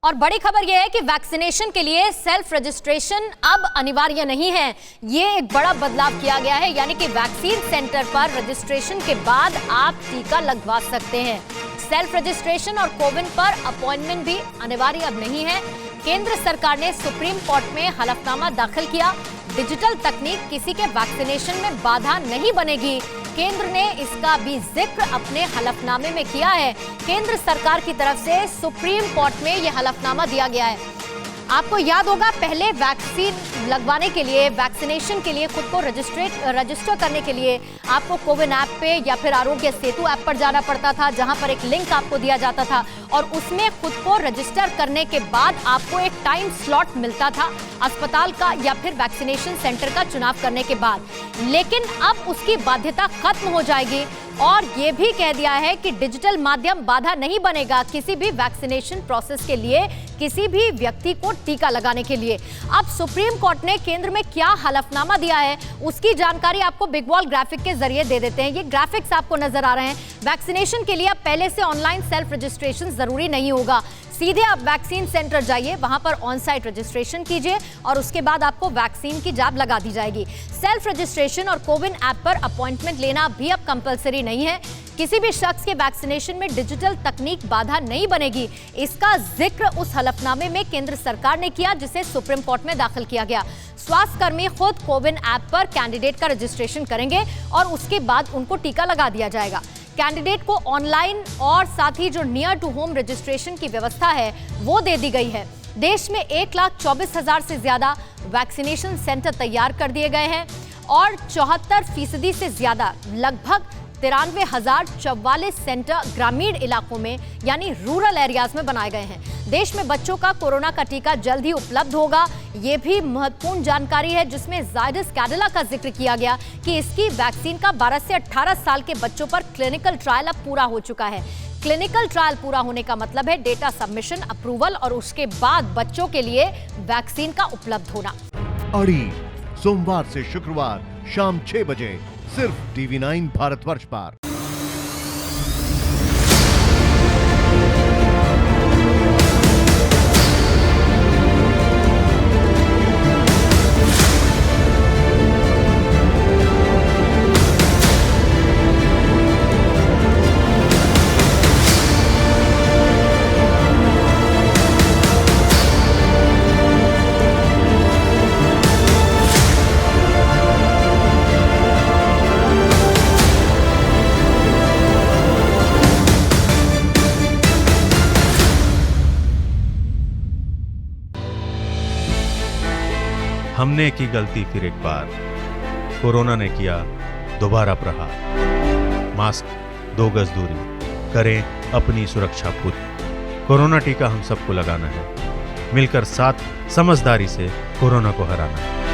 और बड़ी खबर यह है कि वैक्सीनेशन के लिए सेल्फ रजिस्ट्रेशन अब अनिवार्य नहीं है। ये एक बड़ा बदलाव किया गया है, यानी कि वैक्सीन सेंटर पर रजिस्ट्रेशन के बाद आप टीका लगवा सकते हैं। सेल्फ रजिस्ट्रेशन और कोविन पर अपॉइंटमेंट भी अनिवार्य अब नहीं है। केंद्र सरकार ने सुप्रीम कोर्ट में हलफनामा दाखिल किया। डिजिटल तकनीक किसी के वैक्सीनेशन में बाधा नहीं बनेगी। केंद्र ने इसका भी जिक्र अपने हलफनामे में किया है। केंद्र सरकार की तरफ से सुप्रीम कोर्ट में यह हलफनामा दिया गया है। आपको याद होगा, पहले वैक्सीन लगवाने के लिए, वैक्सीनेशन के लिए खुद को रजिस्टर करने के लिए आपको कोविन ऐप पे या फिर आरोग्य सेतु ऐप पर जाना पड़ता था, जहां पर एक लिंक आपको दिया जाता था और उसमें खुद को रजिस्टर करने के बाद आपको एक टाइम स्लॉट मिलता था अस्पताल का या फिर वैक्सीनेशन सेंटर का चुनाव करने के बाद। लेकिन अब उसकी बाध्यता खत्म हो जाएगी और ये भी कह दिया है कि डिजिटल माध्यम बाधा नहीं बनेगा किसी भी वैक्सीनेशन प्रोसेस के लिए, किसी भी व्यक्ति को टीका लगाने के लिए। अब सुप्रीम कोर्ट ने केंद्र में क्या हलफनामा दिया है, उसकी जानकारी आपको बिग वॉल ग्राफिक के जरिए दे देते हैं। ये ग्राफिक्स आपको नजर आ रहे हैं। वैक्सीनेशन के लिए अब पहले से ऑनलाइन सेल्फ रजिस्ट्रेशन जरूरी नहीं होगा। सीधे आप वैक्सीन सेंटर जाइए, वहां पर ऑन साइट रजिस्ट्रेशन कीजिए और उसके बाद आपको वैक्सीन की जैब लगा दी जाएगी। सेल्फ रजिस्ट्रेशन और कोविन ऐप पर अपॉइंटमेंट लेना भी अब कंपलसरी नहीं है। किसी भी शख्स के वैक्सीनेशन में डिजिटल तकनीक बाधा नहीं बनेगी। इसका जिक्र उस हलफनामे में केंद्र सरकार ने किया जिसे सुप्रीम कोर्ट में दाखिल किया गया। स्वास्थ्य कर्मी खुद कोविन ऐप पर कैंडिडेट का रजिस्ट्रेशन करेंगे और उसके बाद उनको टीका लगा दिया जाएगा। कैंडिडेट को ऑनलाइन और साथ ही जो नियर टू होम रजिस्ट्रेशन की व्यवस्था है वो दे दी गई है। देश में 1,24,000 से ज्यादा वैक्सीनेशन सेंटर तैयार कर दिए गए हैं और 74% से ज्यादा लगभग 93,044 सेंटर ग्रामीण इलाकों में यानी रूरल एरियाज में बनाए गए हैं। देश में बच्चों का कोरोना का टीका जल्द ही उपलब्ध होगा। ये भी महत्वपूर्ण जानकारी है जिसमें जायडस कैडिला का जिक्र किया गया कि इसकी वैक्सीन का 12 से 18 साल के बच्चों पर क्लिनिकल ट्रायल अब पूरा हो चुका है। क्लिनिकल ट्रायल पूरा होने का मतलब है डेटा सबमिशन, अप्रूवल और उसके बाद बच्चों के लिए वैक्सीन का उपलब्ध होना। अड़ी सोमवार से शुक्रवार शाम 6 बजे सिर्फ TV9 भारतवर्ष पर। हमने की गलती फिर एक बार, कोरोना ने किया दोबारा प्रहार। मास्क, 2 गज दूरी, करें अपनी सुरक्षा खुद। कोरोना टीका हम सबको लगाना है, मिलकर साथ समझदारी से कोरोना को हराना है।